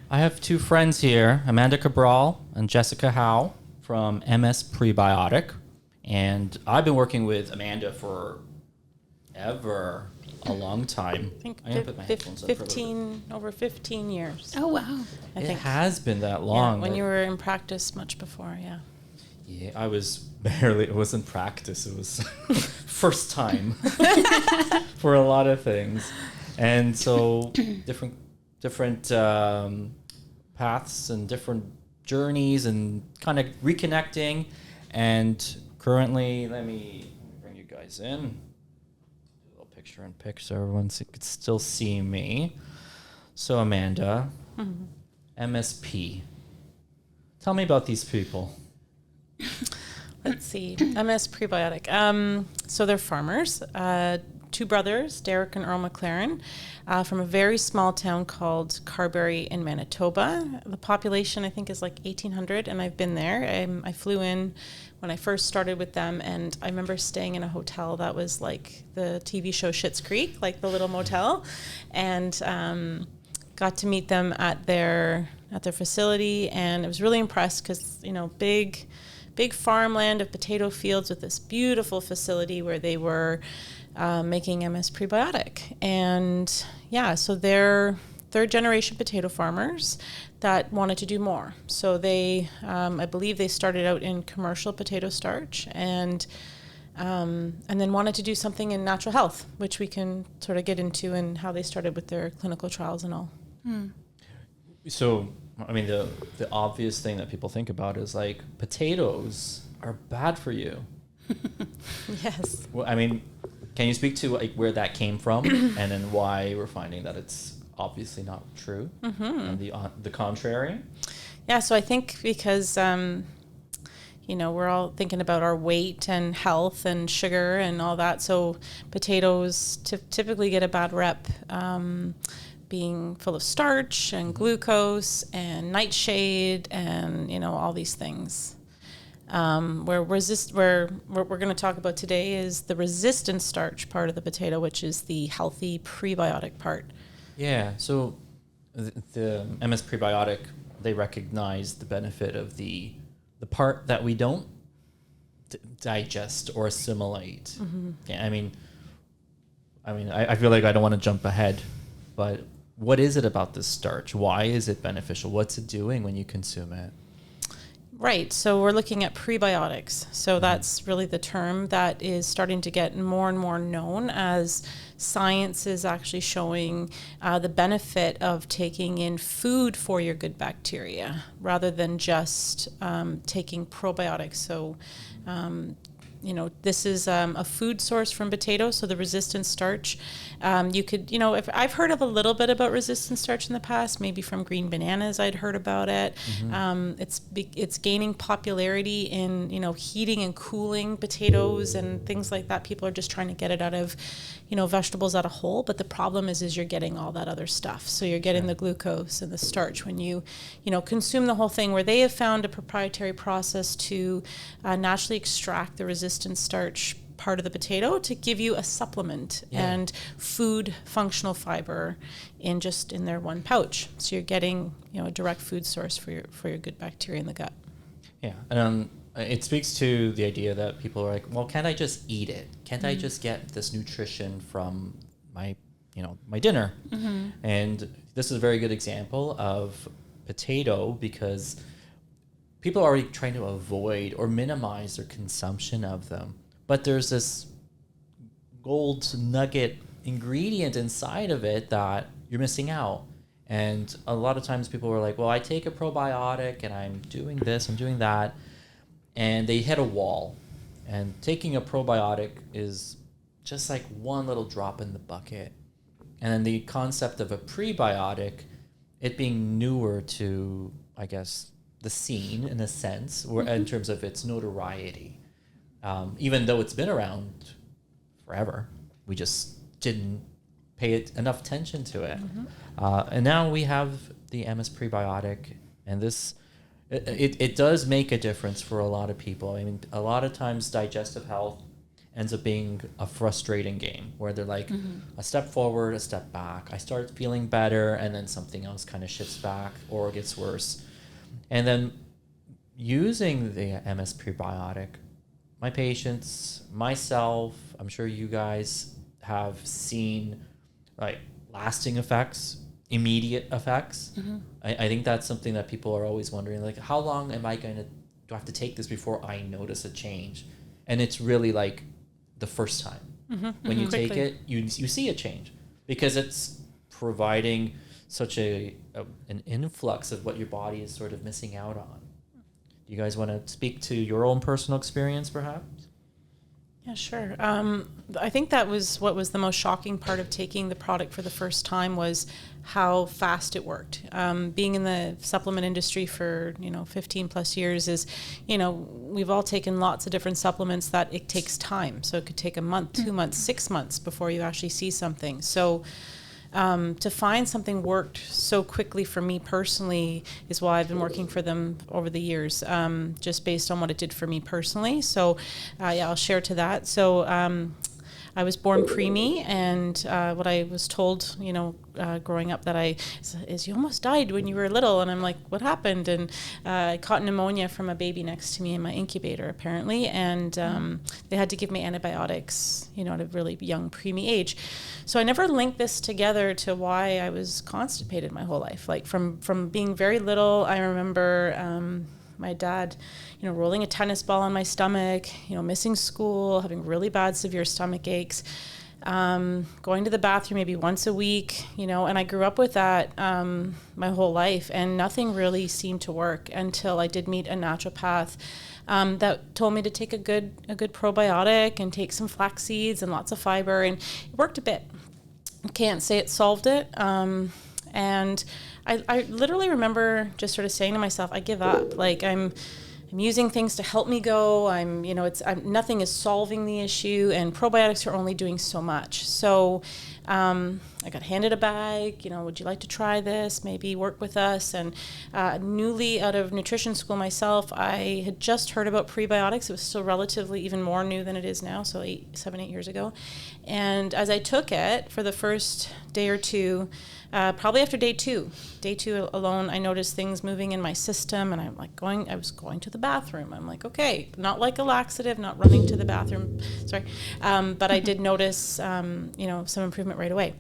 I have two friends here, Amanda Cabral and Jessica Howe from MSPrebiotic. And I've been working with Amanda for ever, a long time. I think I'm gonna put my headphones up for a little bit. over 15 years. Oh, wow. I It think. has been that long. Yeah, when you were in practice much before, yeah. Yeah, I was barely, it wasn't practice, it was first time for a lot of things. And so different paths and different journeys and kind of reconnecting. And currently, let me bring you guys in. Do a little picture in pic so everyone could still see me. So Amanda, MSP. Tell me about these people. Let's see. MSPrebiotic. So they're farmers. Two brothers, Derek and Earl McLaren, from a very small town called Carberry in Manitoba. The population, I think, is like 1,800, and I've been there. I flew in when I first started with them, and I remember staying in a hotel that was like the TV show Schitt's Creek, like the little motel, and got to meet them at their facility, and I was really impressed because, you know, big farmland of potato fields with this beautiful facility where they were making MSPrebiotic. And yeah, so they're third generation potato farmers that wanted to do more. So they, I believe they started out in commercial potato starch and then wanted to do something in natural health, which we can sort of get into and how they started with their clinical trials and all. So, I mean, the obvious thing that people think about is like potatoes are bad for you. Yes. Well, I mean, can you speak to like where that came from and then why we're finding that it's obviously not true and the contrary? Yeah, so I think because, you know, we're all thinking about our weight and health and sugar and all that. So potatoes typically get a bad rep, being full of starch and glucose and nightshade and, you know, all these things. Where what we're going to talk about today is the resistant starch part of the potato, which is the healthy prebiotic part. Yeah, so the MSPrebiotic, they recognize the benefit of the part that we don't digest or assimilate. Yeah, I mean, I feel like I don't want to jump ahead, but what is it about this starch? Why is it beneficial? What's it doing when you consume it? Right. So we're looking at prebiotics. So that's really the term that is starting to get more and more known as science is actually showing the benefit of taking in food for your good bacteria rather than just taking probiotics. So, you know, this is a food source from potatoes, so the resistant starch. You could, you know, if I've heard of a little bit about resistant starch in the past, maybe from green bananas I'd heard about it. It's gaining popularity in, you know, heating and cooling potatoes and things like that. People are just trying to get it out of, you know, vegetables as a whole, but the problem is you're getting all that other stuff. So you're getting the glucose and the starch when you know, consume the whole thing, where they have found a proprietary process to naturally extract the resistant starch part of the potato to give you a supplement and food functional fiber in their one pouch. So you're getting, you know, a direct food source for your good bacteria in the gut. Yeah, and it speaks to the idea that people are like, well, can't I just eat it? Can't I just get this nutrition from my dinner? And this is a very good example of potato because people are already trying to avoid or minimize their consumption of them. But there's this gold nugget ingredient inside of it that you're missing out. And a lot of times people are like, well, I take a probiotic and I'm doing this, I'm doing that. And they hit a wall. And taking a probiotic is just like one little drop in the bucket. And then the concept of a prebiotic, it being newer to, I guess, the scene in a sense, or in terms of its notoriety. Even though it's been around forever, we just didn't pay enough attention to it. And now we have the MSPrebiotic, and this, it does make a difference for a lot of people. I mean, a lot of times digestive health ends up being a frustrating game where they're like a step forward, a step back. I start feeling better, and then something else kind of shifts back or gets worse. And then using the MS Prebiotic, my patients, myself, I'm sure you guys have seen like lasting effects, immediate effects. I think that's something that people are always wondering, like, how long do I have to take this before I notice a change? And it's really like the first time. When you take it, you see a change because it's providing such an influx of what your body is sort of missing out on. Do you guys want to speak to your own personal experience, perhaps? Yeah, sure. I think that was what was the most shocking part of taking the product for the first time was how fast it worked. Being in the supplement industry for, 15 plus years is, we've all taken lots of different supplements that it takes time. So it could take a month, 2 months, 6 months before you actually see something. So to find something worked so quickly for me personally is why I've been working for them over the years, just based on what it did for me personally. So I'll share to that. So I was born preemie, and what I was told, growing up is you almost died when you were little. And I'm like, what happened? And I caught pneumonia from a baby next to me in my incubator, apparently. And they had to give me antibiotics, at a really young preemie age. So I never linked this together to why I was constipated my whole life. Like from being very little, I remember my dad, rolling a tennis ball on my stomach, missing school, having really bad, severe stomach aches, going to the bathroom maybe once a week, and I grew up with that my whole life, and nothing really seemed to work until I did meet a naturopath that told me to take a good probiotic and take some flax seeds and lots of fiber, and it worked a bit. I can't say it solved it. And I literally remember just sort of saying to myself, I give up. Like I'm using things to help me go. Nothing is solving the issue, and probiotics are only doing so much. So I got handed a bag, would you like to try this? Maybe work with us. And newly out of nutrition school myself, I had just heard about prebiotics. It was still relatively even more new than it is now, so 7, 8 years ago. And as I took it for the first day or two, probably after day two alone, I noticed things moving in my system, and I'm like I was going to the bathroom. I'm like, okay, not like a laxative, not running to the bathroom, sorry. But I did notice, some improvement right away.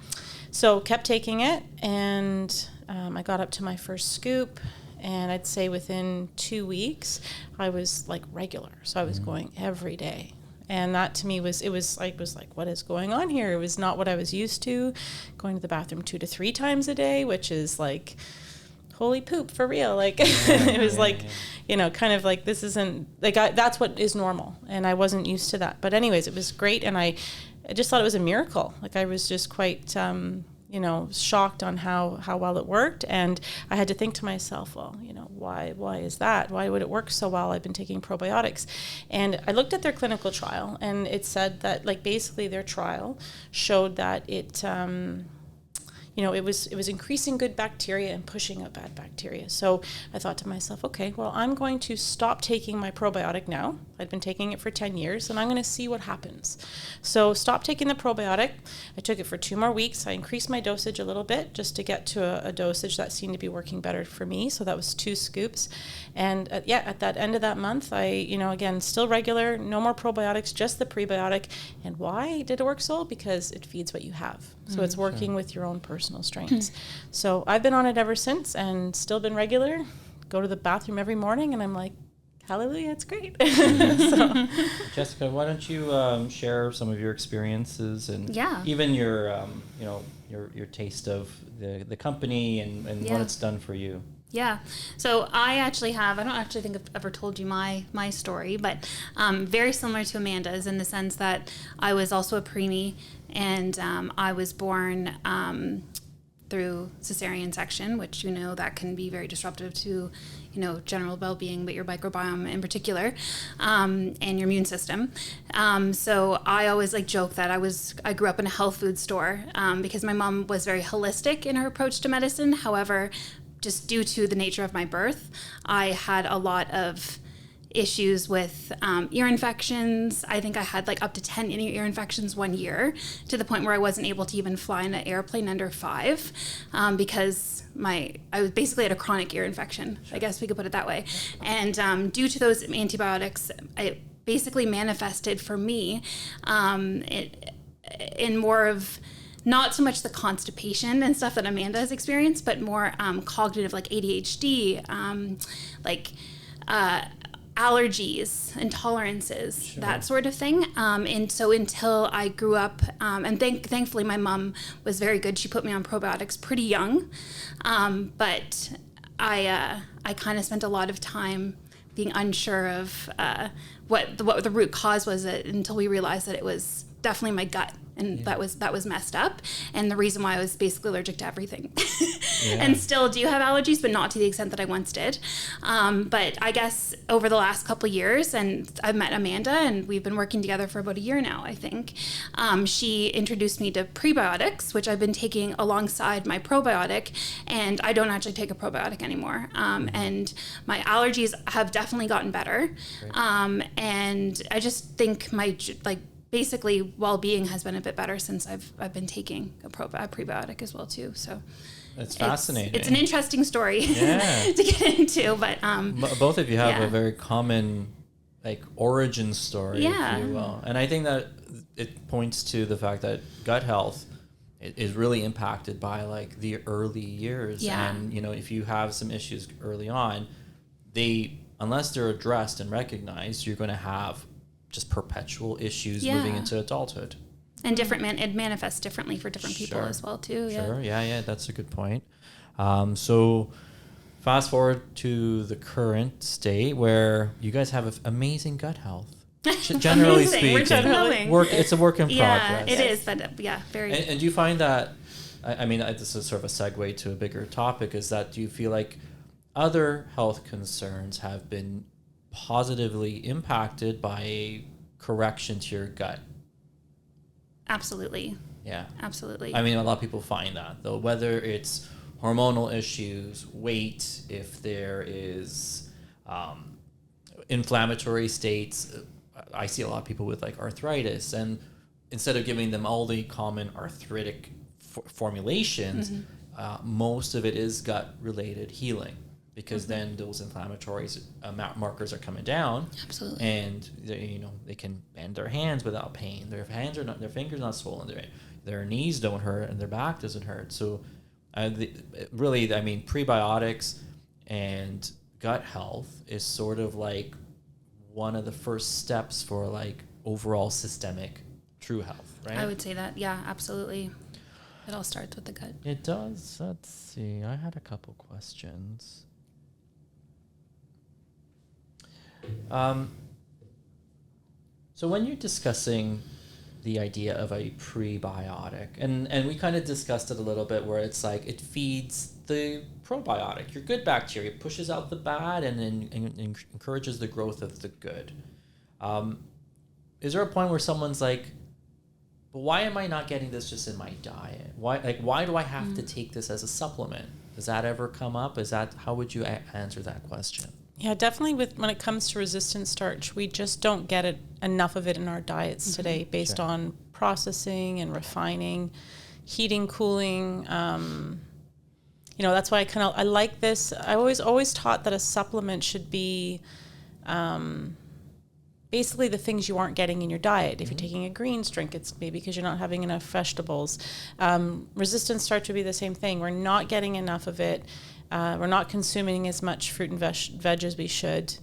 So kept taking it, and I got up to my first scoop, and I'd say within 2 weeks, I was like regular. So I was going every day. And that to me was like, what is going on here? It was not what I was used to, going to the bathroom 2 to 3 times a day, which is like, holy poop, for real. Like, it was kind of like, this isn't, like, that's what is normal. And I wasn't used to that. But anyways, it was great. And I just thought it was a miracle. Like, I was just quite, shocked on how well it worked. And I had to think to myself, well, why is that? Why would it work so well? I've been taking probiotics. And I looked at their clinical trial, and it said that, like, basically their trial showed that it, it was increasing good bacteria and pushing out bad bacteria. So I thought to myself, okay, well, I'm going to stop taking my probiotic now. I'd been taking it for 10 years, and I'm going to see what happens. So stop taking the probiotic. I took it for 2 more weeks. I increased my dosage a little bit just to get to a dosage that seemed to be working better for me. So that was 2 scoops. And at that end of that month, I, again, still regular, no more probiotics, just the prebiotic. And why did it work so well? Because it feeds what you have. So it's working with your own personal strengths. So I've been on it ever since, and still been regular. Go to the bathroom every morning, and I'm like, hallelujah, it's great. So. Jessica, why don't you share some of your experiences and even your your taste of the company and what it's done for you. Yeah. So I don't actually think I've ever told you my story, but very similar to Amanda's in the sense that I was also a preemie, and I was born through cesarean section, which that can be very disruptive to general well-being, but your microbiome in particular, and your immune system. So I always joke that I grew up in a health food store because my mom was very holistic in her approach to medicine. However, just due to the nature of my birth, I had a lot of issues with ear infections. I think I had like up to 10 ear infections 1 year, to the point where I wasn't able to even fly in an airplane under 5 because I was basically had a chronic ear infection. I guess we could put it that way. And due to those antibiotics, it basically manifested for me in more of not so much the constipation and stuff that Amanda has experienced, but more cognitive, like ADHD, allergies, intolerances, that sort of thing. And so until I grew up, and thankfully my mom was very good. She put me on probiotics pretty young. But I kind of spent a lot of time being unsure of what the root cause was until we realized that it was definitely my gut. And that was messed up, and the reason why I was basically allergic to everything, and still do have allergies, but not to the extent that I once did. But I guess over the last couple of years, and I've met Amanda, and we've been working together for about a year now, I think. She introduced me to prebiotics, which I've been taking alongside my probiotic, and I don't actually take a probiotic anymore. And my allergies have definitely gotten better, and I just think my basically well-being has been a bit better since I've been taking a prebiotic as well too. So it's fascinating. It's an interesting story to get into, but both of you have a very common origin story, if you will. And I think that it points to the fact that gut health is really impacted by the early years. And if you have some issues early on, unless they're addressed and recognized, you're going to have just perpetual issues moving into adulthood. And it manifests differently for different people as well too. Sure, yeah, that's a good point. So fast forward to the current state where you guys have amazing gut health. Generally speaking, it's a work in progress. Yeah, it is, but very. And do you find that, this is sort of a segue to a bigger topic, is that do you feel like other health concerns have been positively impacted by a correction to your gut? Absolutely. Yeah. Absolutely. A lot of people find that, though, whether it's hormonal issues, weight, if there is inflammatory states. I see a lot of people with arthritis, and instead of giving them all the common arthritic formulations, most of it is gut-related healing. Because then those inflammatory markers are coming down. Absolutely. And they can bend their hands without pain. Their fingers not swollen. Their knees don't hurt, and their back doesn't hurt. So, prebiotics and gut health is sort of one of the first steps for overall systemic true health, right? I would say that, yeah, absolutely. It all starts with the gut. It does. Let's see. I had a couple questions. So when you're discussing the idea of a prebiotic, and we kind of discussed it a little bit, where it's it feeds the probiotic, your good bacteria, it pushes out the bad and then encourages the growth of the good. Is there a point where someone's but why am I not getting this just in my diet? Why do I have to take this as a supplement? Does that ever come up? How would you answer that question? Yeah, definitely. When it comes to resistant starch, we just don't get enough of it in our diets today, based on processing and refining, heating, cooling. That's why I like this. I always taught that a supplement should be basically the things you aren't getting in your diet. If you're taking a greens drink, it's maybe because you're not having enough vegetables. Resistant starch would be the same thing. We're not getting enough of it. We're not consuming as much fruit and veg as we should.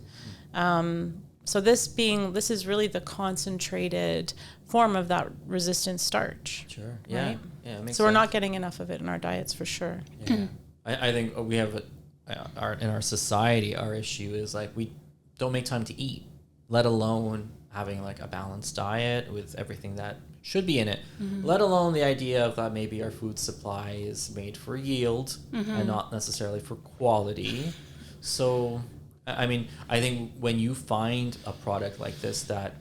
So this is really the concentrated form of that resistant starch. Sure. Yeah. Right? Yeah. It makes so we're sense. not getting enough of it in our diets for sure. Yeah. I think we have in our society, our issue is we don't make time to eat, let alone having a balanced diet with everything that should be in it, let alone the idea of that maybe our food supply is made for yield and not necessarily for quality. So, I think when you find a product like this that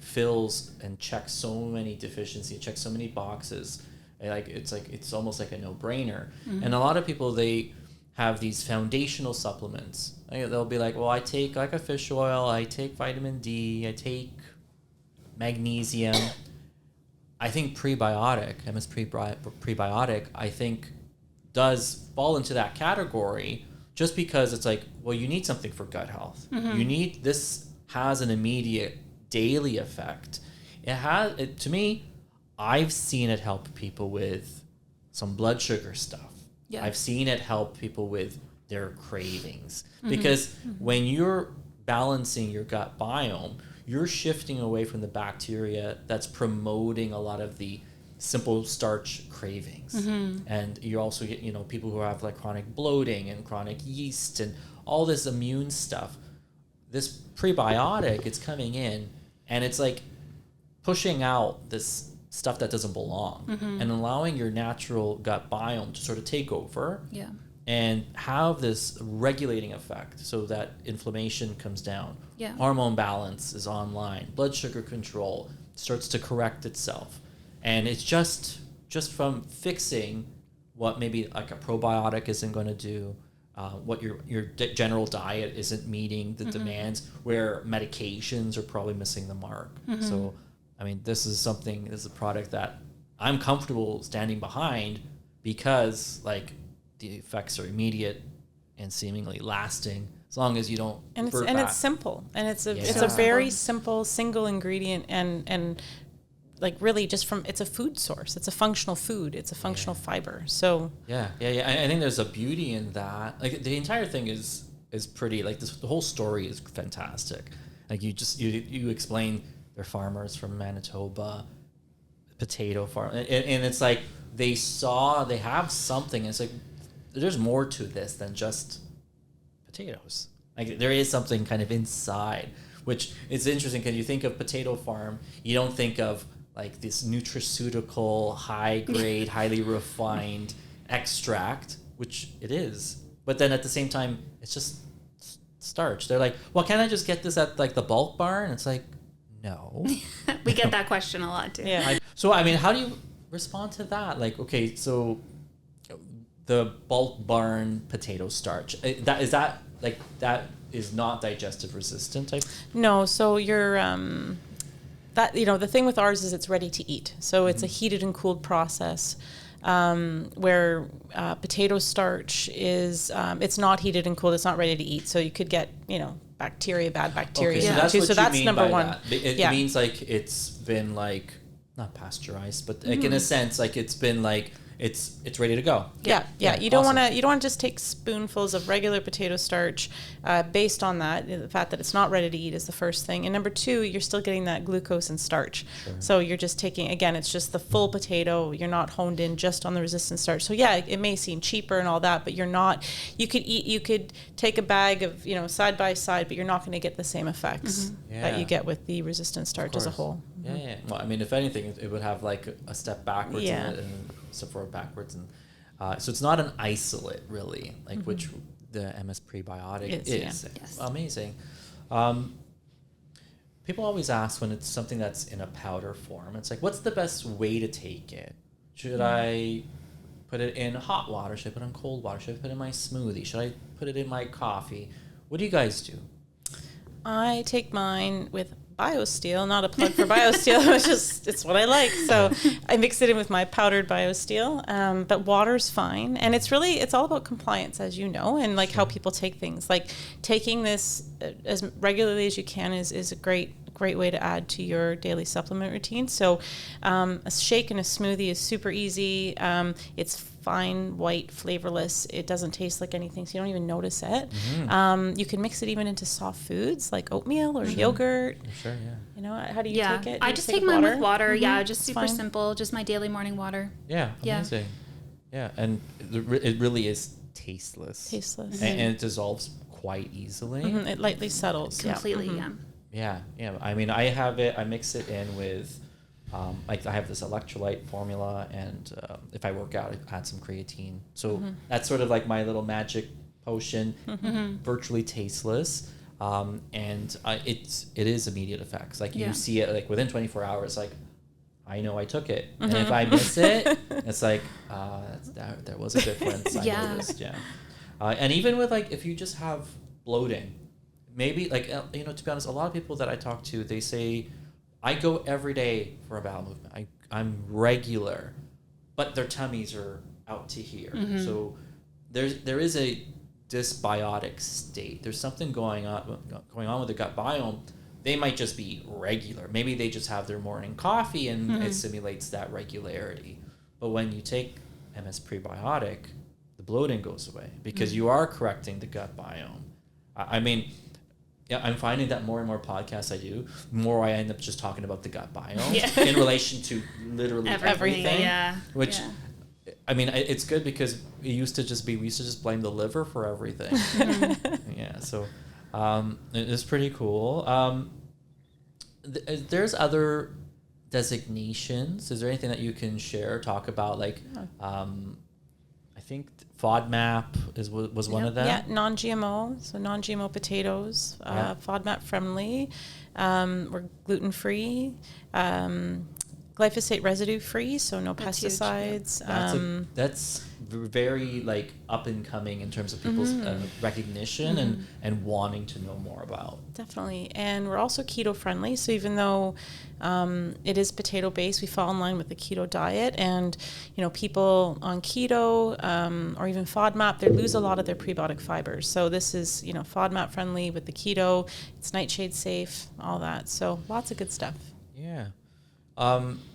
fills and checks so many deficiencies, checks so many boxes, it's almost like a no-brainer. And a lot of people, have these foundational supplements. They'll be like, well, I take like a fish oil, I take vitamin D, I take magnesium. I think MSPrebiotic, I think, does fall into that category just because it's like, well, you need something for gut health. This has an immediate daily effect. To me, I've seen it help people with some blood sugar stuff. Yeah. I've seen it help people with their cravings. Because when you're balancing your gut biome, you're shifting away from the bacteria that's promoting a lot of the simple starch cravings. And you also get, people who have like chronic bloating and chronic yeast and all this immune stuff. This prebiotic, it's coming in and it's like pushing out this stuff that doesn't belong and allowing your natural gut biome to sort of take over and have this regulating effect so that inflammation comes down. Hormone balance is online. Blood sugar control starts to correct itself. And it's just from fixing what maybe like a probiotic isn't going to do, what your general diet isn't meeting the demands, where medications are probably missing the mark. So, I mean, this is a product that I'm comfortable standing behind because like the effects are immediate and seemingly lasting as long as you don't it's simple, and it's a very simple single ingredient and like really just it's a food source. It's a functional food. It's a functional fiber. So I think there's a beauty in that. Like the entire thing is pretty. Like the whole story is fantastic. Like you explain they're farmers from Manitoba, potato farm, and it's like they have something. It's like there's more to this than just potatoes. Like there is something kind of inside, which is interesting because you think of potato farm, you don't think of like this nutraceutical, high grade, highly refined extract, which it is. But then at the same time, it's just starch. They're like, well, can't I just get this at like the bulk barn? It's like, no. We get that question a lot too. Yeah. So, I mean, how do you respond to that? Like, okay, so the bulk barn potato starch, that is not digestive resistant type? No, so you're the thing with ours is it's ready to eat. So it's a heated and cooled process, where potato starch is it's not heated and cooled. It's not ready to eat. So you could get bad bacteria. Okay, so that's number one. That. It means like it's been like not pasteurized, but like in a sense, like it's been like it's ready to go. Yeah. You don't want to just take spoonfuls of regular potato starch based on that. The fact that it's not ready to eat is the first thing. And number two, you're still getting that glucose and starch. Sure. So you're just taking, again, it's just the full potato. You're not honed in just on the resistant starch. So yeah, it may seem cheaper and all that, but you could take a bag of, side by side, but you're not going to get the same effects that you get with the resistant starch as a whole. Yeah. Well, I mean, if anything, it would have like a step backwards in it and a step forward backwards. And so it's not an isolate, really, like which the MSPrebiotic is. Yeah. Yes. Amazing. People always ask when it's something that's in a powder form, it's like, what's the best way to take it? Should I put it in hot water? Should I put it in cold water? Should I put it in my smoothie? Should I put it in my coffee? What do you guys do? I take mine with BioSteel, not a plug for BioSteel, it's what I like. So I mix it in with my powdered BioSteel, but water's fine. And it's all about compliance, as you know, and like how people take things. Like taking this as regularly as you can is a great way to add to your daily supplement routine. So a shake and a smoothie is super easy. It's fine, white, flavorless. It doesn't taste like anything, so you don't even notice it. You can mix it even into soft foods like oatmeal or yogurt. Sure, yeah. How do you take it? I just take mine with water. Yeah, just super simple. Just my daily morning water. Yeah, amazing. Yeah, and it really is tasteless. And it dissolves quite easily. It lightly settles. Completely, Yeah. I mean, I mix it in with, like I have this electrolyte formula, and if I work out, I add some creatine. So that's sort of like my little magic potion, virtually tasteless. And it is immediate effects. Like you see it like within 24 hours, like I know I took it. And if I miss it, it's like, there was a difference. I noticed, And even with like, if you just have bloating, maybe like, to be honest, a lot of people that I talk to, they say, I go every day for a bowel movement. I'm regular, but their tummies are out to here. So there is a dysbiotic state. There's something going on with the gut biome. They might just be regular. Maybe they just have their morning coffee and it simulates that regularity. But when you take MSPrebiotic, the bloating goes away because you are correcting the gut biome. I mean, yeah, I'm finding that more and more podcasts I do, more I end up just talking about the gut biome in relation to literally everything. Yeah. Which, I mean, it's good because we used to just blame the liver for everything. Yeah, so it's pretty cool. There's other designations. Is there anything that you can share, talk about? Like, I think FODMAP was one of them. Yeah, non-GMO, so non-GMO potatoes, FODMAP friendly. We're gluten-free, glyphosate residue-free, so no pesticides. That's very like up and coming in terms of people's recognition and wanting to know more about. Definitely. And we're also keto friendly. So even though it is potato based, we fall in line with the keto diet. And, people on keto or even FODMAP, they lose a lot of their prebiotic fibers. So this is, FODMAP friendly with the keto. It's nightshade safe, all that. So lots of good stuff. Yeah.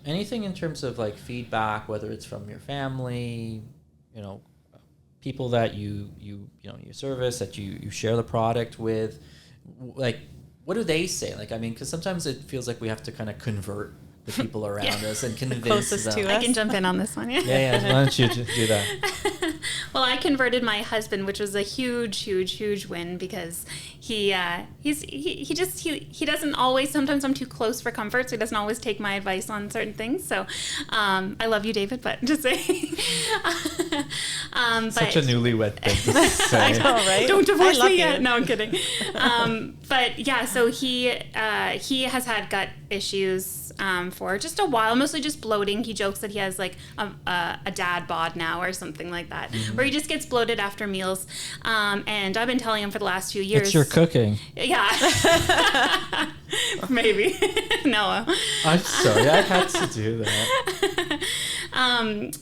Anything in terms of like feedback, whether it's from your family, people that you service, that you share the product with, like, what do they say? Like, I mean, because sometimes it feels like we have to kind of convert the people around us and convince them. I can jump in on this one. Yeah. Why don't you do that? Well, I converted my husband, which was a huge win because he doesn't always. Sometimes I'm too close for comfort, so he doesn't always take my advice on certain things. So, I love you, David, but just saying. Such a newlywed thing to say. I know, right? Don't divorce me yet. No, I'm kidding. But yeah, so he has had gut issues for just a while, mostly just bloating. He jokes that he has like a dad bod now or something like that, where he just gets bloated after meals. And I've been telling him for the last few years. It's your cooking. Yeah. Maybe. No. I'm sorry, I had to do that.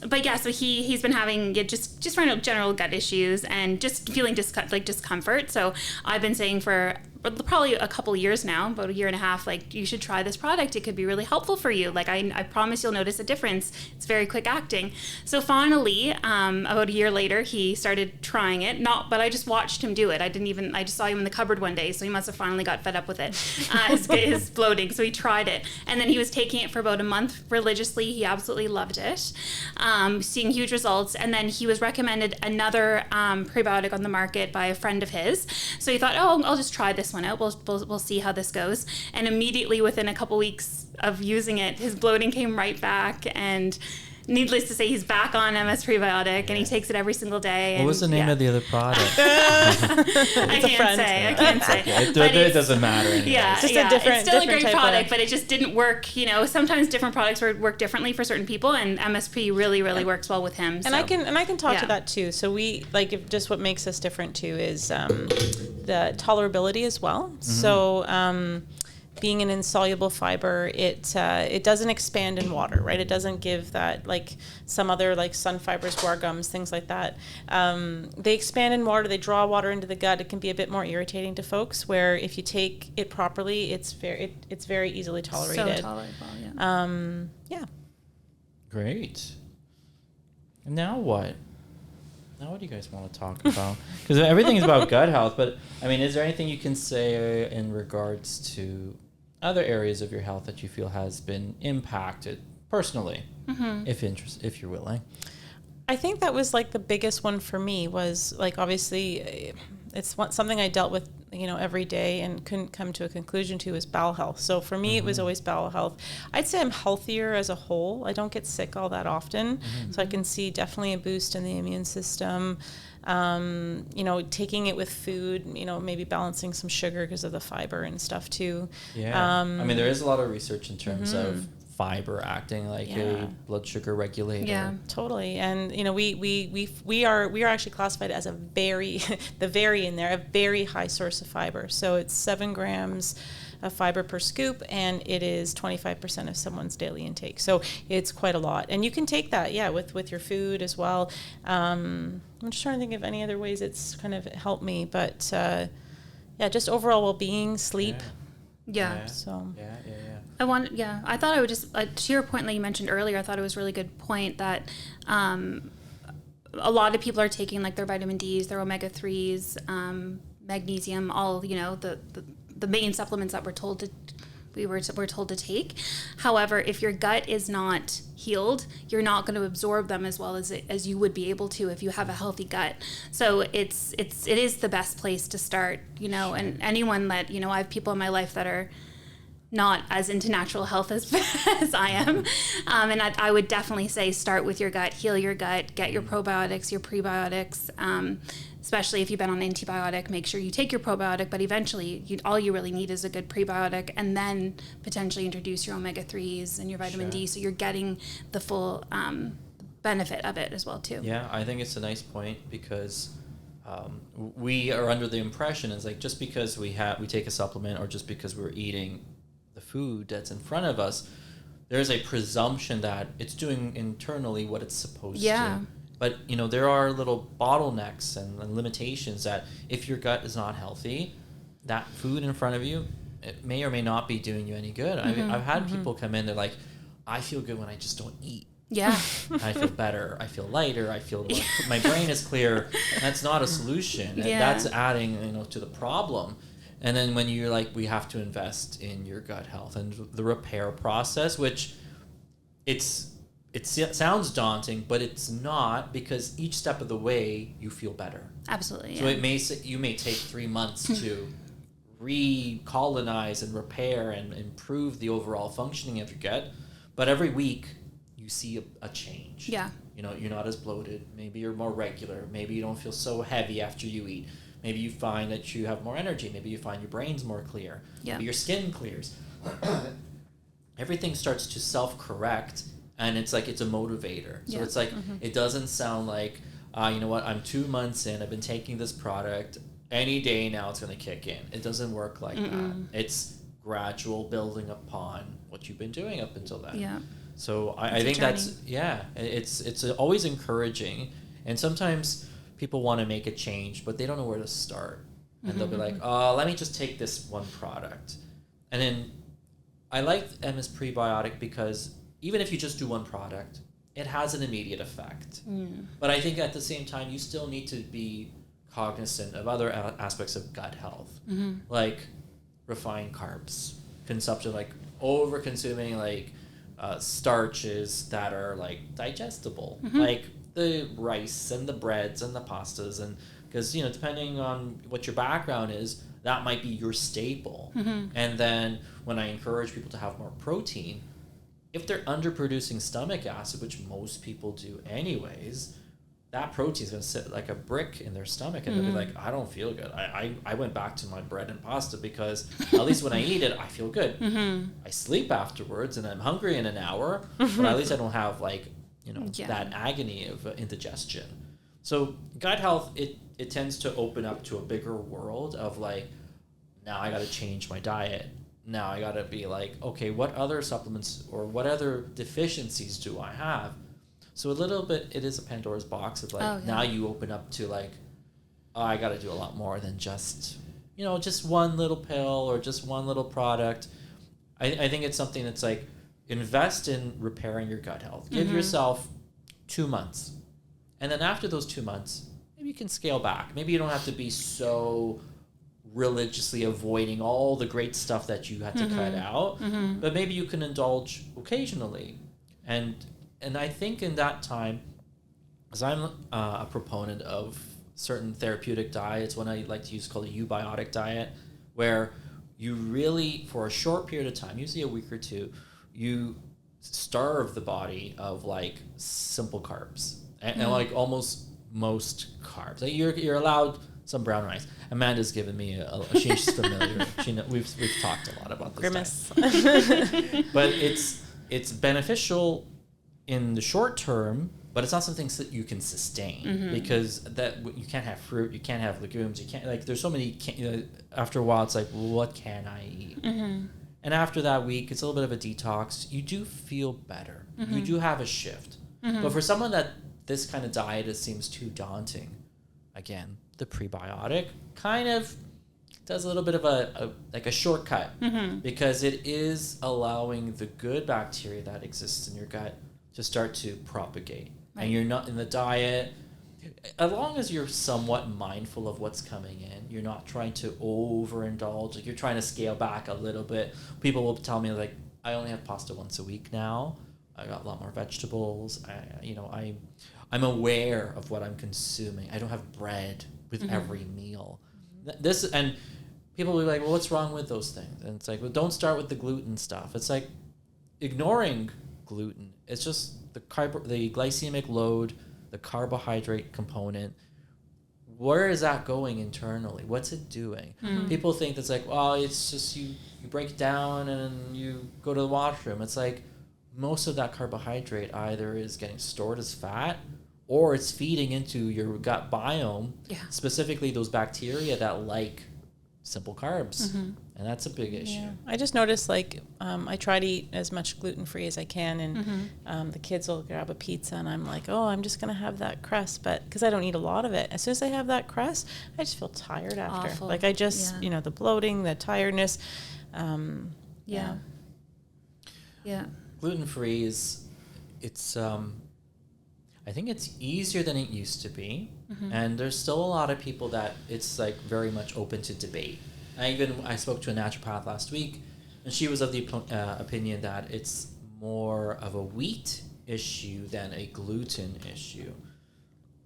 But yeah, so he's been having just general gut issues and just feeling discomfort. So I've been saying for probably a couple years now, about a year and a half, like, you should try this product. It could be really helpful for you. Like, I promise you'll notice a difference. It's very quick acting. So finally, about a year later, he started trying it. But I just watched him do it. I just saw him in the cupboard one day, so he must have finally got fed up with it, his bloating. So he tried it. And then he was taking it for about a month religiously. He absolutely loved it, seeing huge results. And then he was recommended another prebiotic on the market by a friend of his. So he thought, I'll just try this one out. We'll see how this goes. And immediately within a couple weeks of using it, his bloating came right back, and needless to say, he's back on MSPrebiotic, and he takes it every single day. What was the name of the other product? I can't say. It doesn't matter anyway. Yeah, it's still a great product, but it just didn't work. Sometimes different products work differently for certain people, and MSP really works well with him. And I can talk to that too. So just what makes us different too is the tolerability as well. So being an insoluble fiber, it doesn't expand in water, right? It doesn't give that, like some other, like sun fibers, guar gums, things like that. They expand in water. They draw water into the gut. It can be a bit more irritating to folks, where if you take it properly, it's very easily tolerated. So tolerable, yeah. Great. And now what? Now what do you guys want to talk about? Because everything is about gut health, but I mean, is there anything you can say in regards to other areas of your health that you feel has been impacted personally, if you're willing? I think that was like the biggest one for me was, like, obviously it's something I dealt with, every day and couldn't come to a conclusion to, is bowel health. So for me, it was always bowel health. I'd say I'm healthier as a whole. I don't get sick all that often. So I can see definitely a boost in the immune system. Taking it with food, maybe balancing some sugar because of the fiber and stuff too. Yeah. I mean, there is a lot of research in terms of fiber acting like a blood sugar regulator. Yeah, totally. And we are actually classified as a very high source of fiber. So it's 7 grams of fiber per scoop, and it is 25% of someone's daily intake. So it's quite a lot. And you can take that, with your food as well. I'm just trying to think of any other ways it's kind of helped me, but just overall well-being, sleep. Yeah. So. Yeah. I thought I would just, to your point that you mentioned earlier, I thought it was a really good point that a lot of people are taking like their vitamin Ds, their omega-3s, magnesium, all, the main supplements that we're told to take. However, if your gut is not healed, you're not going to absorb them as well as you would be able to if you have a healthy gut. So it is the best place to start, and anyone that, I have people in my life that are not as into natural health as I am. And I would definitely say start with your gut, heal your gut, get your probiotics, your prebiotics, especially if you've been on an antibiotic, make sure you take your probiotic, but eventually all you really need is a good prebiotic, and then potentially introduce your omega-3s and your vitamin D, so you're getting the full benefit of it as well too. Yeah, I think it's a nice point because we are under the impression it's like just because we take a supplement or just because we're eating the food that's in front of us, there's a presumption that it's doing internally what it's supposed to. But, there are little bottlenecks and limitations that if your gut is not healthy, that food in front of you, it may or may not be doing you any good. I've had people come in, they're like, I feel good when I just don't eat. Yeah. I feel better. I feel lighter. I feel my brain is clear. That's not a solution. Yeah. That's adding, to the problem. And then when you're like, we have to invest in your gut health and the repair process, which it sounds daunting, but it's not, because each step of the way you feel better. Absolutely. So you may take 3 months to recolonize and repair and improve the overall functioning of your gut, but every week you see a change. Yeah. You're not as bloated. Maybe you're more regular. Maybe you don't feel so heavy after you eat. Maybe you find that you have more energy. Maybe you find your brain's more clear. Yeah. Maybe your skin clears. Everything starts to self-correct, and it's like it's a motivator. So it's like it doesn't sound like, you know what, I'm 2 months in, I've been taking this product, any day now it's going to kick in. It doesn't work like that. It's gradual building upon what you've been doing up until then. Yeah. So I think that's, it's always encouraging. And sometimes people want to make a change, but they don't know where to start. And they'll be like, let me just take this one product. And then I like MSPrebiotic because even if you just do one product, it has an immediate effect. But I think at the same time, you still need to be cognizant of other aspects of gut health, like refined carbs, consumption, like over-consuming like starches that are like digestible, like the rice and the breads and the pastas, and because depending on what your background is, that might be your staple. And then when I encourage people to have more protein, if they're underproducing stomach acid, which most people do anyways, that protein is going to sit like a brick in their stomach, and they'll be like, I don't feel good. I went back to my bread and pasta because at least when I eat it, I feel good. I sleep afterwards and I'm hungry in an hour, but at least I don't have like, that agony of indigestion. So gut health, it tends to open up to a bigger world of like, now I got to change my diet. Now I got to be like, okay, what other supplements or what other deficiencies do I have? So a little bit, it is a Pandora's box of like, now you open up to like, oh, I got to do a lot more than just, just one little pill or just one little product. I think it's something that's like, invest in repairing your gut health. Give yourself 2 months. And then after those 2 months, maybe you can scale back. Maybe you don't have to be so religiously avoiding all the great stuff that you had to cut out, but maybe you can indulge occasionally. And I think in that time, because I'm a proponent of certain therapeutic diets, one I like to use called a eubiotic diet, where you really, for a short period of time, usually a week or two, you starve the body of like simple carbs and like almost most carbs. Like you're allowed some brown rice. Amanda's given me she's familiar. We've talked a lot about this. Grimace. But it's beneficial in the short term, but it's not something that you can sustain because that you can't have fruit, you can't have legumes, you can't, like, there's so many, after a while it's like, well, what can I eat? And after that week, it's a little bit of a detox. You do feel better. You do have a shift. But for someone that this kind of diet, it seems too daunting, again, the prebiotic kind of does a little bit of a shortcut because it is allowing the good bacteria that exists in your gut to start to propagate. Right. And you're not in the diet, as long as you're somewhat mindful of what's coming in, you're not trying to overindulge, like you're trying to scale back a little bit. People will tell me, like, I only have pasta once a week now. I got a lot more vegetables. I'm aware of what I'm consuming. I don't have bread with every meal. And people will be like, well, what's wrong with those things? And it's like, well, don't start with the gluten stuff. It's like ignoring gluten. It's just the glycemic load, the carbohydrate component. Where is that going internally? What's it doing? People think that's like, well, it's just you break it down and you go to the washroom. It's like most of that carbohydrate either is getting stored as fat or it's feeding into your gut biome, specifically those bacteria that like simple carbs. And that's a big issue. Yeah. I just noticed, like, I try to eat as much gluten-free as I can, and the kids will grab a pizza, and I'm like, oh, I'm just going to have that crust, but because I don't eat a lot of it. As soon as I have that crust, I just feel tired after. Awful. Like, I just, the bloating, the tiredness. Yeah. Gluten-free it's I think it's easier than it used to be. And there's still a lot of people that it's like very much open to debate. I spoke to a naturopath last week, and she was of the opinion that it's more of a wheat issue than a gluten issue.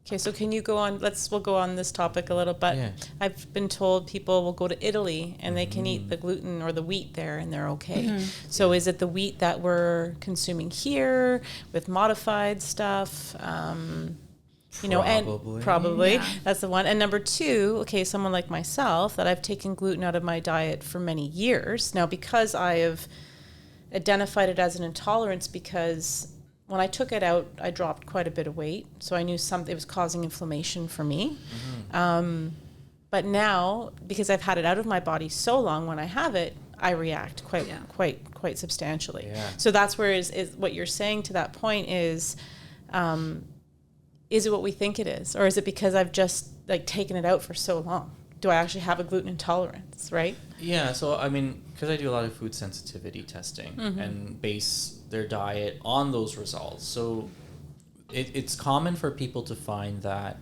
Okay, so can you go on, we'll go on this topic a little, but I've been told people will go to Italy and they can eat the gluten or the wheat there and they're okay. So is it the wheat that we're consuming here with modified stuff? Probably. That's the one. And number two, okay, someone like myself that I've taken gluten out of my diet for many years. Now, because I have identified it as an intolerance, because when I took it out, I dropped quite a bit of weight. So I knew it was causing inflammation for me. But now, because I've had it out of my body so long, when I have it, I react quite substantially. Yeah. So that's where is what you're saying to that point is it what we think it is? Or is it because I've just like taken it out for so long? Do I actually have a gluten intolerance, right? Yeah, so I mean, because I do a lot of food sensitivity testing and base their diet on those results. So it's common for people to find that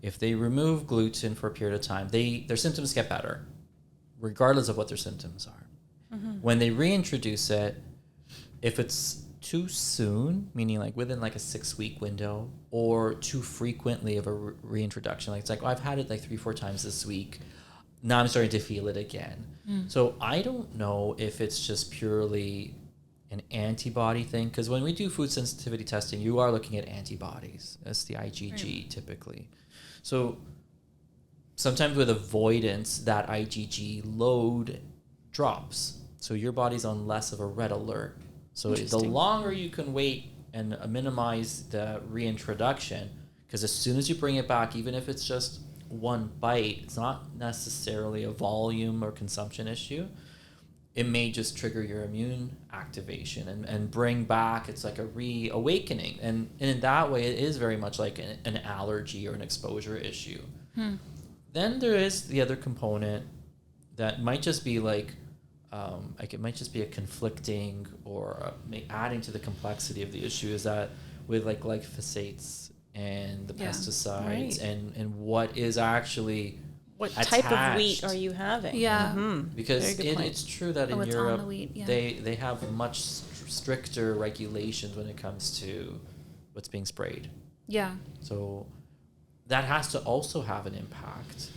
if they remove gluten for a period of time, their symptoms get better, regardless of what their symptoms are. When they reintroduce it, if it's too soon, meaning like within like a 6-week window, or too frequently of a reintroduction, like it's like, oh, I've had it like 3-4 times this week, now I'm starting to feel it again. So I don't know if it's just purely an antibody thing, because when we do food sensitivity testing, you are looking at antibodies. That's the IgG typically. So sometimes with avoidance, that IgG load drops. So your body's on less of a red alert. So the longer you can wait and minimize the reintroduction, because as soon as you bring it back, even if it's just one bite, it's not necessarily a volume or consumption issue. It may just trigger your immune activation and bring back, it's like a reawakening. And in that way, it is very much like an allergy or an exposure issue. Then there is the other component that might just be like it might just be a conflicting or adding to the complexity of the issue, is that with like glyphosates and the pesticides and what is actually what attached. Type of wheat are you having? Because it's true that in Europe they have much stricter regulations when it comes to what's being sprayed. So that has to also have an impact.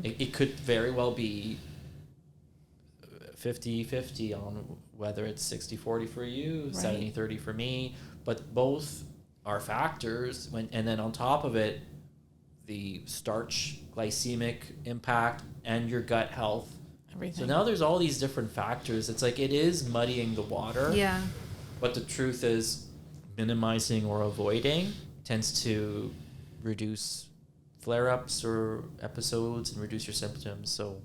It could very well be 50-50 on whether it's 60-40 for you, 70-30 for me, but both are factors. And then on top of it, the starch glycemic impact and your gut health. Everything. So now there's all these different factors. It's like it is muddying the water. But the truth is, minimizing or avoiding tends to reduce flare-ups or episodes and reduce your symptoms. So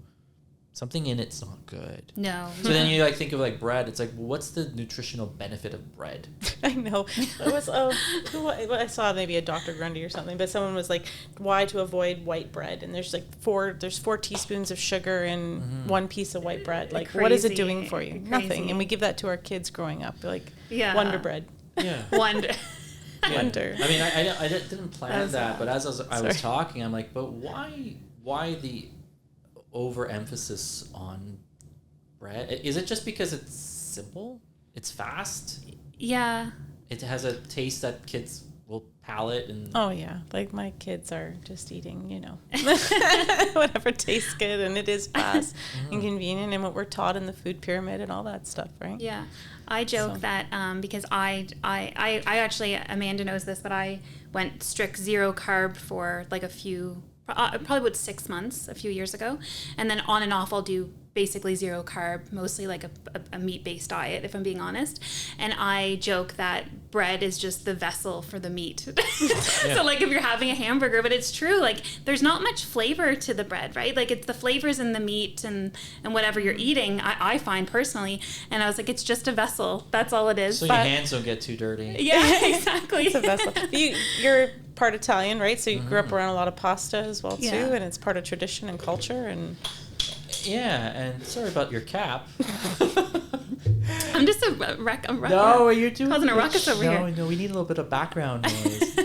something in it's not good. No. So then you like think of like bread. It's like, well, what's the nutritional benefit of bread? I know. I saw maybe a Dr. Grundy or something, but someone was like, why to avoid white bread? And there's like 4 teaspoons of sugar in one piece of white bread. Like, what is it doing for you? Crazy. Nothing. And we give that to our kids growing up. Like, Yeah. Wonder Bread. Yeah. Wonder. Yeah. Wonder. I mean, I didn't plan that, but as I was Sorry. talking, I'm like, but why the overemphasis on bread? Is it just because it's simple? It's fast? Yeah. It has a taste that kids will palate and Oh, yeah. Like, my kids are just eating, whatever tastes good, and it is fast and convenient, and what we're taught in the food pyramid and all that stuff, right? Yeah. I joke that because I actually, Amanda knows this, but I went strict 0 carb for like probably about 6 months a few years ago. And then on and off, I'll do basically 0 carb, mostly like a meat-based diet, if I'm being honest. And I joke that bread is just the vessel for the meat. So like if you're having a hamburger, but it's true, like there's not much flavor to the bread, right? Like it's the flavors in the meat and whatever you're eating, I find personally. And I was like, it's just a vessel. That's all it is. so your hands don't get too dirty. Yeah, exactly. It's a vessel. You're part Italian, right? So you grew up around a lot of pasta as well, too, Yeah. and it's part of tradition and culture. And Yeah, and sorry about your cap. I'm just a wreck. No, you're doing causing a ruckus over here. No, we need a little bit of background noise.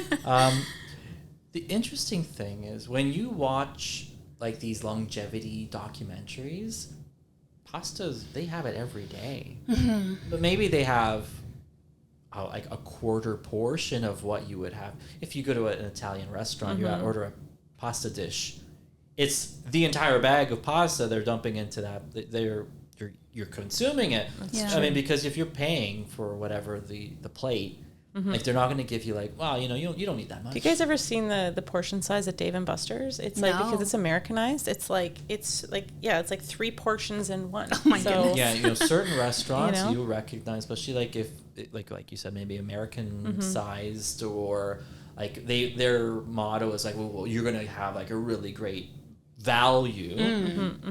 The interesting thing is when you watch like these longevity documentaries, pastas, they have it every day. But maybe they have like a quarter portion of what you would have if you go to an Italian restaurant. You order a pasta dish. It's the entire bag of pasta they're dumping into that. You're consuming it. Yeah. I mean, because if you're paying for whatever the plate, like they're not going to give you like, well, you don't need that much. have you guys ever seen the portion size at Dave and Buster's? It's like, No. because it's Americanized, it's like 3 portions in one. Oh my goodness. Yeah, certain restaurants You know? you recognize, especially like if like you said, maybe American sized, or like their motto is like, well, you're gonna have like a really great value.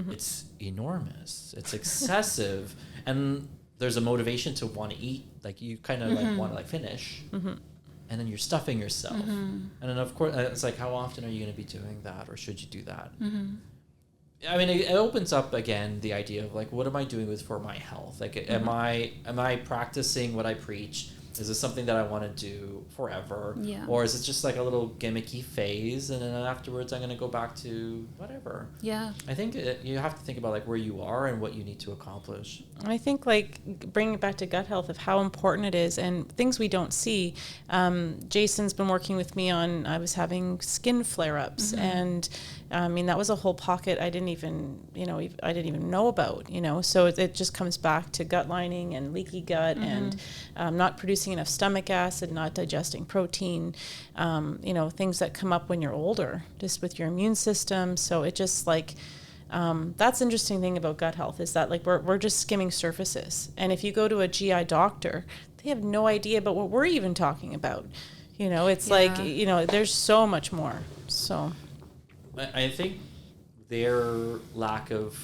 It's enormous. It's excessive, and there's a motivation to want to eat. Like you kind of like want to like finish, and then you're stuffing yourself. And then of course it's like, how often are you going to be doing that, or should you do that? I mean, it opens up again the idea of like, what am I doing with for my health? Like, am I practicing what I preach? Is this something that I want to do forever? Yeah. Or is it just like a little gimmicky phase, and then afterwards I'm going to go back to whatever? Yeah. I think you have to think about like where you are and what you need to accomplish. And I think like bringing it back to gut health of how important it is and things we don't see. Jason's been working with me on, I was having skin flare-ups, and I mean, that was a whole pocket I didn't even know about, so it just comes back to gut lining and leaky gut and not producing enough stomach acid, not digesting protein, things that come up when you're older, just with your immune system. So it just like, that's the interesting thing about gut health is that like we're just skimming surfaces. And if you go to a GI doctor, they have no idea about what we're even talking about. It's like, there's so much more. So I think their lack of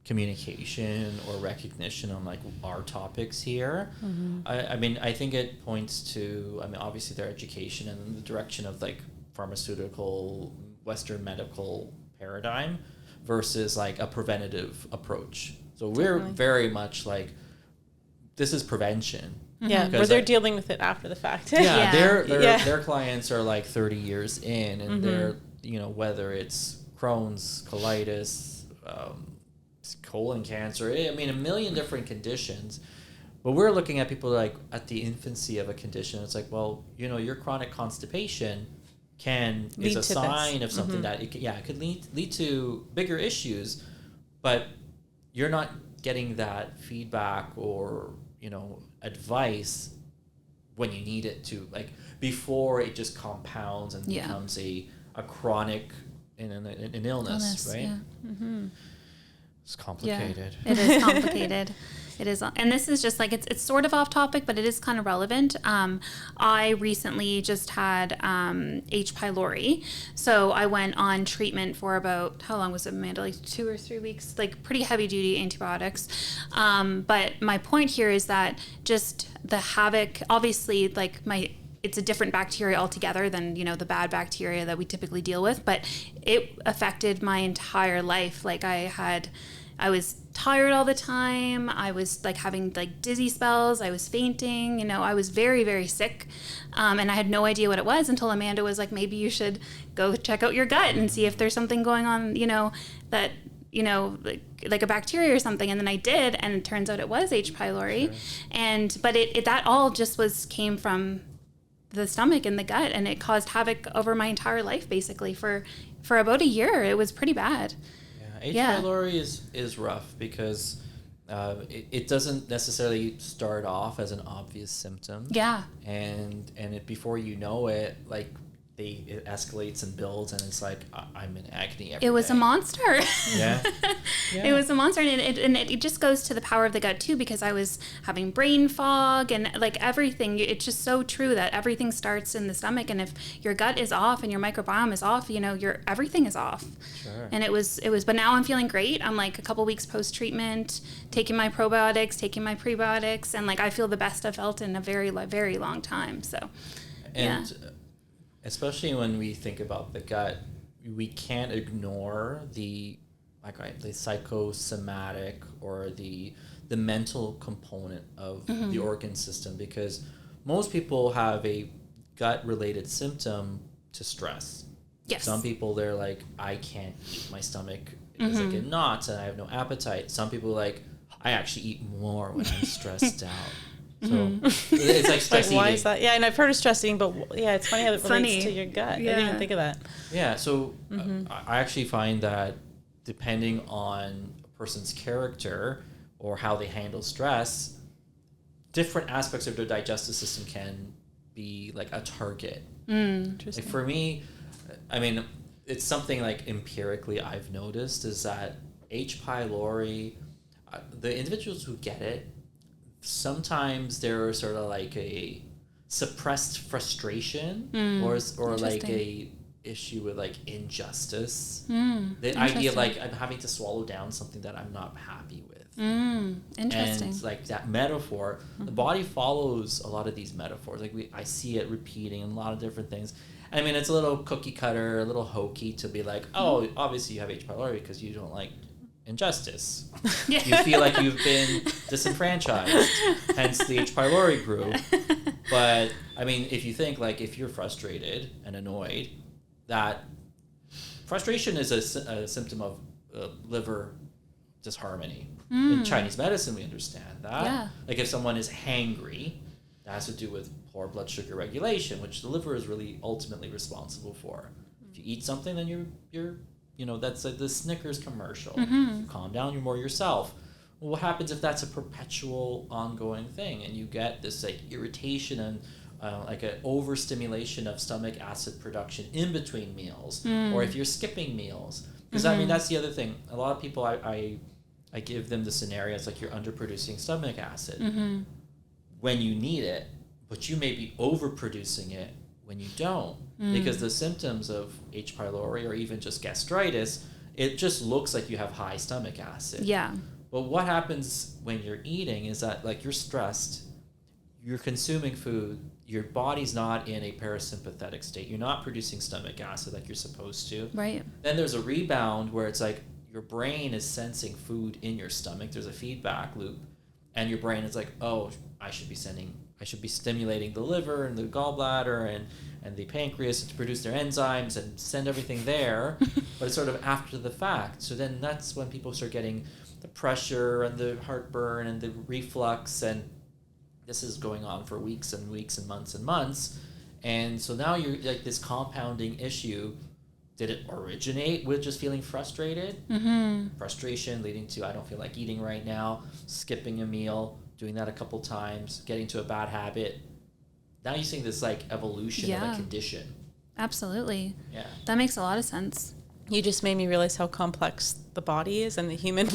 communication or recognition on like our topics here, I mean, I think it points to, obviously their education and the direction of like pharmaceutical Western medical paradigm versus like a preventative approach. So we're very much like, this is prevention. Yeah, where they're dealing with it after the fact. Yeah, Yeah. their clients are like 30 years in, and they're, whether it's Crohn's, colitis, colon cancer, a million different conditions. But we're looking at people like at the infancy of a condition. It's like, well, your chronic constipation is a sign of something that it could lead to bigger issues, but you're not getting that feedback or advice when you need it to, like before it just compounds and becomes a chronic an illness, right? Yeah. It's complicated. Yeah, it is complicated. It is, and this is just like it's sort of off topic, but it is kind of relevant. I recently just had H. pylori, so I went on treatment for about, how long was it, Amanda? Like 2 or 3 weeks, like pretty heavy duty antibiotics. But my point here is that just the havoc, obviously, like it's a different bacteria altogether than, you know, the bad bacteria that we typically deal with, but it affected my entire life. Like I was tired all the time. I was like having like dizzy spells. I was fainting. You know, I was very, very sick. And I had no idea what it was until Amanda was like, maybe you should go check out your gut and see if there's something going on, you know, that, you know, like a bacteria or something. And then I did, and it turns out it was H. pylori. Sure. But that all just came from the stomach and the gut, and it caused havoc over my entire life, basically, for about a year. It was pretty bad. H. pylori is rough because it doesn't necessarily start off as an obvious symptom. Yeah. And before you know it, like it escalates and builds, and it's like I'm in agony every It was day. a monster. Yeah. It was a monster, and it just goes to the power of the gut too, because I was having brain fog and like everything. It's just so true that everything starts in the stomach, and if your gut is off and your microbiome is off, you know, everything is off. Sure. And it was, but now I'm feeling great. I'm like a couple weeks post treatment, taking my probiotics, taking my prebiotics, and like I feel the best I've felt in a very, very long time. So, and especially when we think about the gut, we can't ignore the psychosomatic or the mental component of the organ system, because most people have a gut related symptom to stress. yes. Some people, they're like, I can't eat, my stomach is like in knots and I have no appetite. Some people like, I actually eat more when I'm stressed out. So it's like stress eating. Why is that? Yeah, and I've heard of stress eating, but yeah, it's funny how it relates to your gut. Yeah. I didn't even think of that. Yeah, so I actually find that depending on a person's character or how they handle stress, different aspects of their digestive system can be like a target. Interesting. Like for me, I mean, it's something like empirically I've noticed is that H. pylori, the individuals who get it, sometimes there's sort of like a suppressed frustration or like a issue with like injustice. The idea of like I'm having to swallow down something that I'm not happy with. Interesting. And like that metaphor, the body follows a lot of these metaphors. Like I see it repeating in a lot of different things. I mean, it's a little cookie cutter, a little hokey to be like, oh, obviously you have H. pylori because you don't like injustice. You feel like you've been disenfranchised, hence the H. pylori grew. But I mean, if you think like if you're frustrated and annoyed, that frustration is a symptom of liver disharmony. In Chinese medicine, we understand that. Yeah. Like if someone is hangry, that has to do with poor blood sugar regulation, which the liver is really ultimately responsible for. If you eat something, then you're you know, that's like the Snickers commercial. You calm down, you're more yourself. Well, what happens if that's a perpetual ongoing thing and you get this like irritation and like an overstimulation of stomach acid production in between meals, or if you're skipping meals? Because I mean, that's the other thing. A lot of people, I give them the scenario, it's like you're underproducing stomach acid when you need it, but you may be overproducing it when you don't, because the symptoms of H. pylori or even just gastritis, it just looks like you have high stomach acid. Yeah. But what happens when you're eating is that like you're stressed, you're consuming food, your body's not in a parasympathetic state, you're not producing stomach acid like you're supposed to. Right. Then there's a rebound where it's like your brain is sensing food in your stomach, there's a feedback loop, and your brain is like, oh, I should be stimulating the liver and the gallbladder and the pancreas to produce their enzymes and send everything there, but it's sort of after the fact. So then that's when people start getting the pressure and the heartburn and the reflux, and this is going on for weeks and weeks and months. And so now you're like this compounding issue. Did it originate with just feeling frustrated? Frustration leading to I don't feel like eating right now, skipping a meal, doing that a couple times, getting to a bad habit. Now you're seeing this like evolution of a condition. Absolutely. Yeah. That makes a lot of sense. You just made me realize how complex the body is and the human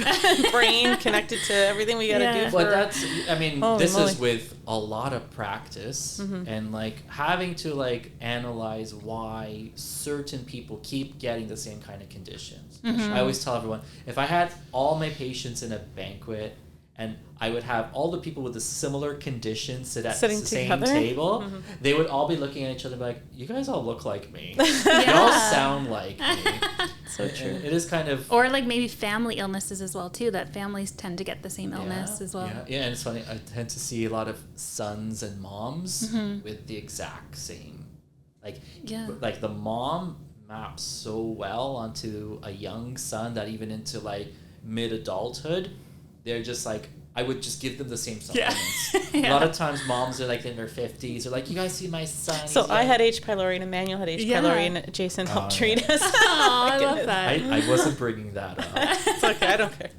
brain connected to everything we got to do. But that's, I mean, this moly. is with a lot of practice and like having to like analyze why certain people keep getting the same kind of conditions. I always tell everyone, if I had all my patients in a banquet and I would have all the people with the similar conditions sit at the same table, they would all be looking at each other and be like, you guys all look like me. You all sound like me. So true. It is kind of... Or like maybe family illnesses as well too, that families tend to get the same illness as well. Yeah, and it's funny, I tend to see a lot of sons and moms with the exact same. Like the mom maps so well onto a young son that even into like mid-adulthood, they're just like, I would just give them the same supplements. A lot of times moms are like in their 50s. They're like, you guys see my son? So I had H. pylori and Emmanuel had H. pylori and Jason helped treat us. Oh, I love that. I wasn't bringing that up. It's okay, I don't care.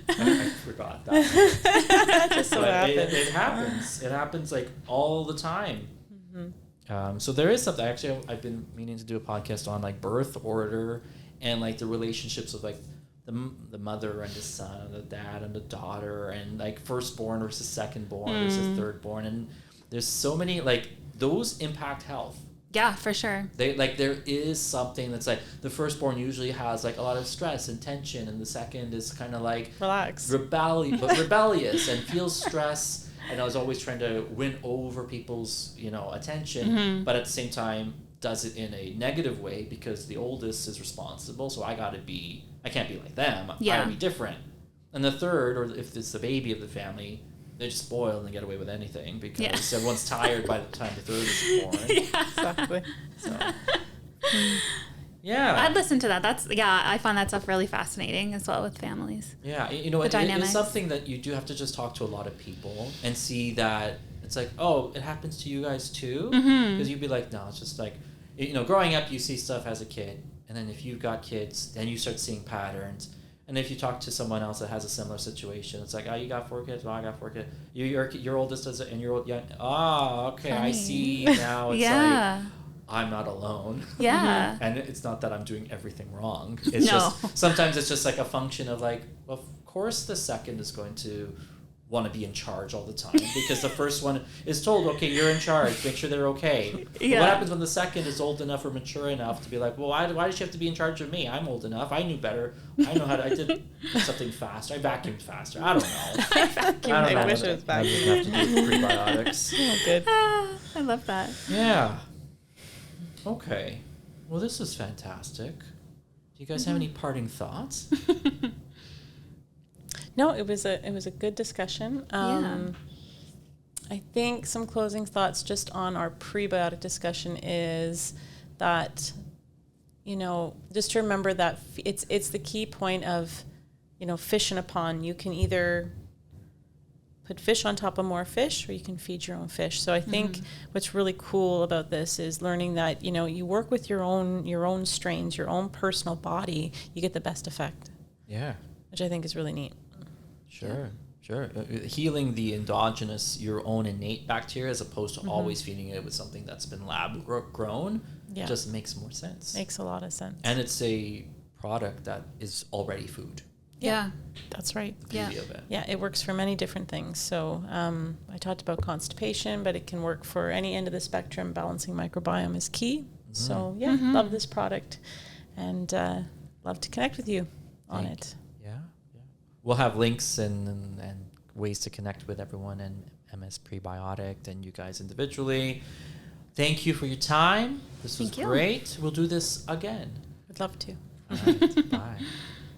I forgot that. Just so But happens. it happens. It happens like all the time. So there is something, actually, I've been meaning to do a podcast on like birth order and like the relationships of like the mother and the son, the dad and the daughter, and like firstborn versus secondborn versus thirdborn, and there's so many like those impact health. Yeah, for sure. They like there is something that's like the firstborn usually has like a lot of stress and tension, and the second is kind of like Relax. rebellious and feels stress, and I was always trying to win over people's attention, but at the same time does it in a negative way because the oldest is responsible, so I can't be like them. I gotta be different. And the third, or if it's the baby of the family, they just spoil and get away with anything because everyone's tired by the time the third is born. Exactly. So, yeah. I'd listen to that. I find that stuff really fascinating as well with families. Yeah, it dynamics. is something that you do have to just talk to a lot of people and see that it's like, oh, it happens to you guys too? Because you'd be like, no, it's just like, growing up, you see stuff as a kid. And then if you've got kids, then you start seeing patterns. And if you talk to someone else that has a similar situation, it's like, oh, you got 4 kids? Well, I got 4 kids. Your oldest does it, and your old, okay, funny. I see now. It's like, I'm not alone. Yeah. And it's not that I'm doing everything wrong. It's just, sometimes it's just like a function of like, well, of course the second is going to want to be in charge all the time because the first one is told, okay, you're in charge, make sure they're okay. What happens when the second is old enough or mature enough to be like, well, why does she have to be in charge of me? I'm old enough, I knew better, I know I did something faster, I vacuumed faster, I don't know. I wish it was vacuumed. I just have to do prebiotics. Oh, good. I love that. Yeah. Okay. Well, this was fantastic. Do you guys have any parting thoughts? No, it was a good discussion. I think some closing thoughts just on our prebiotic discussion is that, just to remember that it's the key point of, fish in a pond. You can either put fish on top of more fish or you can feed your own fish. So I think what's really cool about this is learning that, you work with your own strains, your own personal body, you get the best effect. Yeah. Which I think is really neat. Sure. Healing the endogenous, your own innate bacteria as opposed to always feeding it with something that's been lab grown just makes more sense. Makes a lot of sense. And it's a product that is already food. Yeah, that's right. The beauty of it. Yeah, it works for many different things. So I talked about constipation, but it can work for any end of the spectrum. Balancing microbiome is key. So love this product and love to connect with you on it. We'll have links and ways to connect with everyone and MS Prebiotic and you guys individually. Thank you for your time. This was great. We'll do this again. Would love to. All right. Bye.